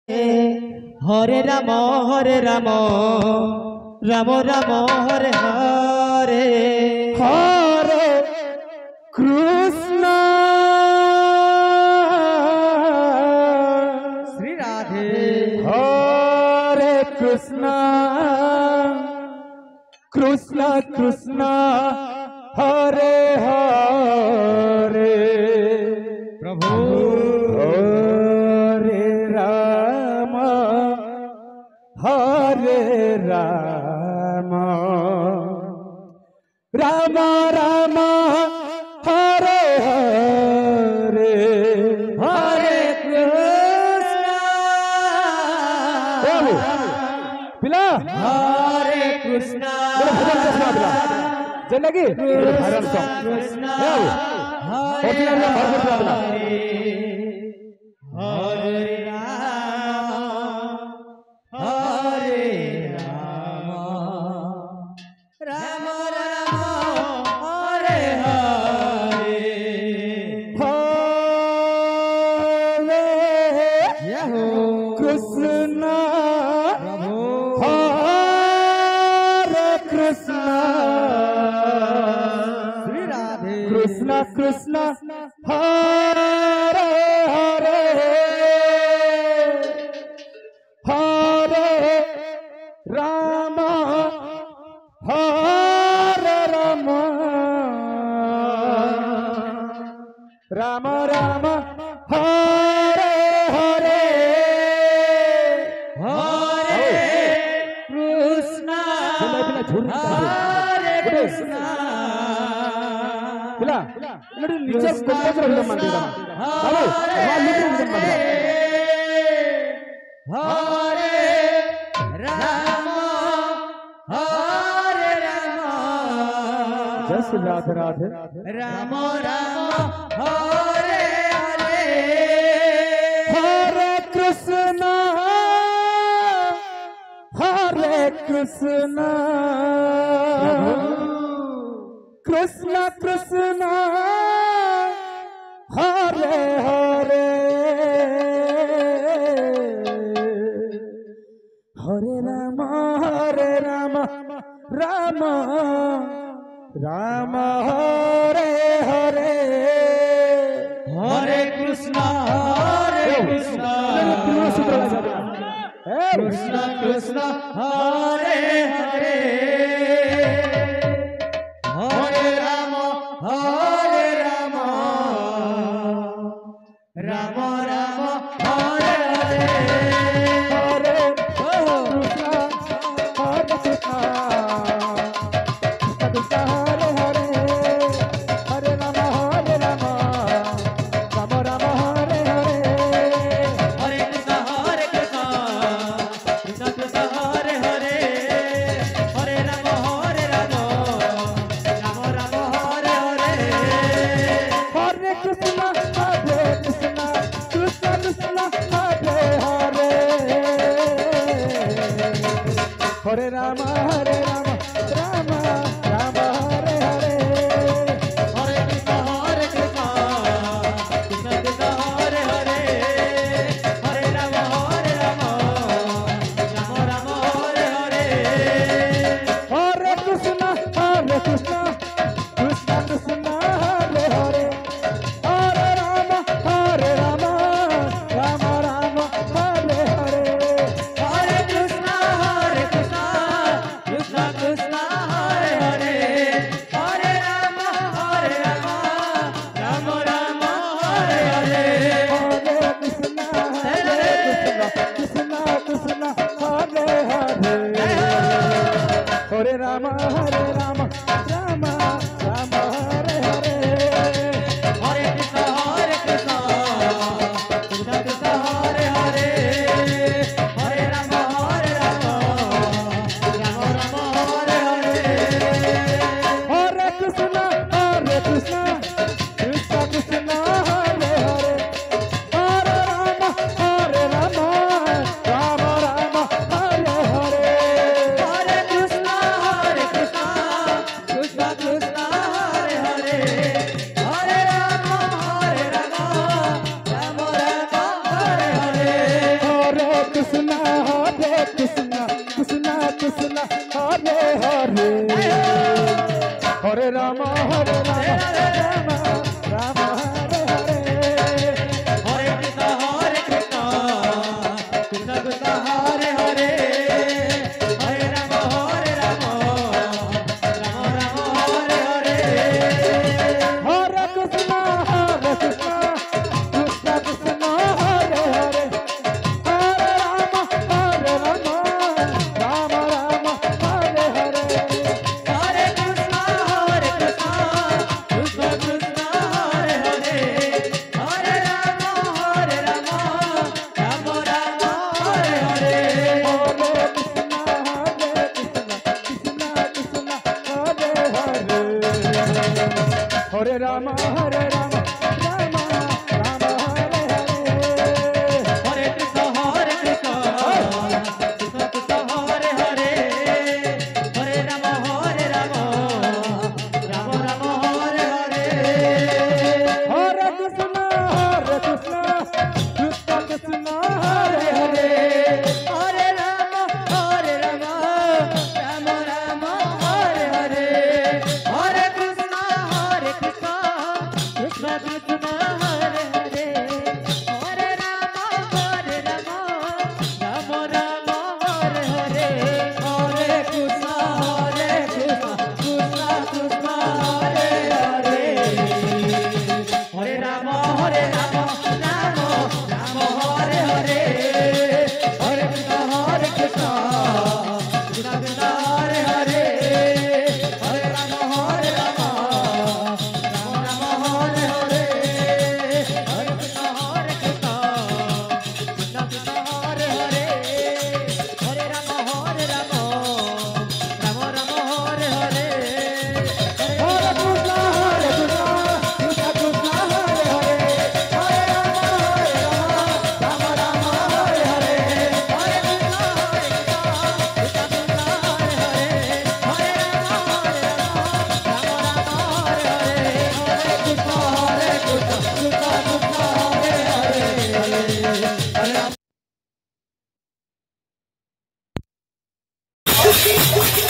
हरे राम राम राम हरे हरे हरे कृष्ण श्री राधे हरे कृष्ण कृष्ण कृष्ण हरे हरे प्रभु हरे राम राम राम हरे हरे हरे कृष्ण पिला हरे कृष्ण जय लगी कृष्ण हरे हरे राम राम राम हरे हरे कृष्ण प्रभु हरे कृष्ण श्री राधे कृष्ण कृष्ण हरे हरे हरे राम हरे राम राम राम हरे हरे हरे कृष्ण हरे कृष्ण पिला निचे हरे राम हरे राम जय श्री राधे राधे राम राम हरे हरे हरे कृष्ण कृष्ण कृष्ण हरे हरे हरे राम राम राम हरे हरे हरे कृष्ण कृष्ण कृष्ण हरे हरे हरे राम राम राम हरे हरे हरे कृष्ण कृष्ण हरे हरे हरे राम राम राम हरे हरे हरे कृष्ण कृष्ण कृष्ण हरे हरे हरे राम राम राम हरे हरे हरे कृष्ण कृष्ण कृष्ण हरे हरे हरे राम राम राम हरे हरे हरे कृष्ण कृष्ण कृष्ण हरे हरे हरे राम राम हरे हरे हरे कृष्ण कृष्ण कृष्ण हरे हरे हरे राम राम राम हरे हरे हरे कृष्ण कृष्ण कृष्ण हरे हरे हरे राम राम राम हरे हरे हरे कृष्ण कृष्ण कृष्ण हरे हरे हरे राम राम राम हरे हरे हरे कृष्ण कृष्ण कृष्ण हरे हरे हरे राम राम राम हरे हरे हरे कृष्ण कृष्ण कृष्ण हरे हरे हरे राम राम राम हरे हरे हरे कृष्ण Hare